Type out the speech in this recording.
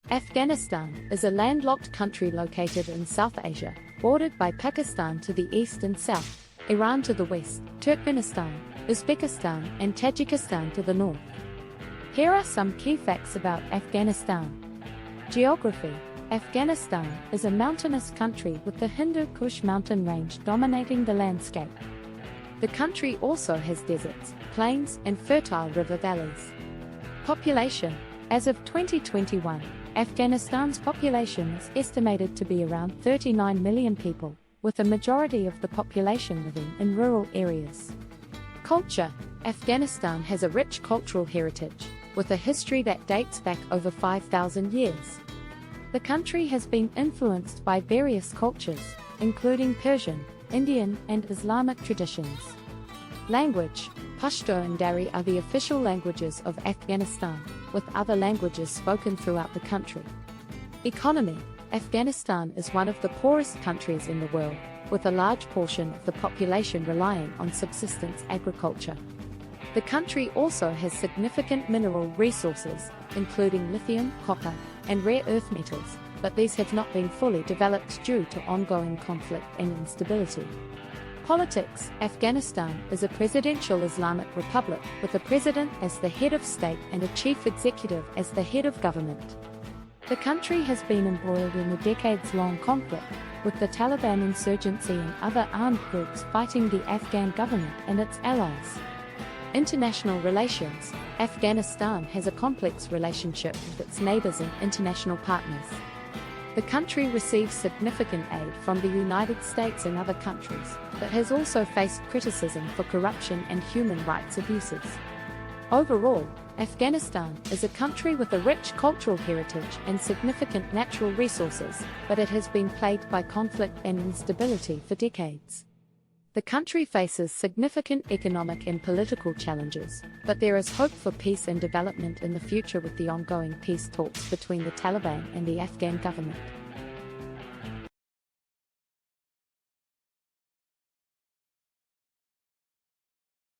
Afghanistan is a landlocked country located in South Asia, bordered by Pakistan to the east and south, Iran to the west, Turkmenistan, Uzbekistan, and Tajikistan to the north. Here are some key facts about Afghanistan. Geography. Afghanistan is a mountainous country with the Hindu Kush mountain range dominating the landscape. The country also has deserts, plains, and fertile river valleys. Population. As of 2021, Afghanistan's population is estimated to be around 39 million people, with a majority of the population living in rural areas. Culture. Afghanistan has a rich cultural heritage, with a history that dates back over 5,000 years. The country has been influenced by various cultures, including Persian, Indian, and Islamic traditions. Language. Pashto and Dari are the official languages of Afghanistan, with other languages spoken throughout the country. Economy. Afghanistan is one of the poorest countries in the world, with a large portion of the population relying on subsistence agriculture. The country also has significant mineral resources, including lithium, copper, and rare earth metals, but these have not been fully developed due to ongoing conflict and instability. Politics. Afghanistan is a presidential Islamic republic, with a president as the head of state and a chief executive as the head of government. The country has been embroiled in a decades-long conflict, with the Taliban insurgency and other armed groups fighting the Afghan government and its allies. International relations. Afghanistan has a complex relationship with its neighbors and international partners. The country receives significant aid from the United States and other countries, but has also faced criticism for corruption and human rights abuses. Overall, Afghanistan is a country with a rich cultural heritage and significant natural resources, but it has been plagued by conflict and instability for decades. The country faces significant economic and political challenges, but there is hope for peace and development in the future with the ongoing peace talks between the Taliban and the Afghan government.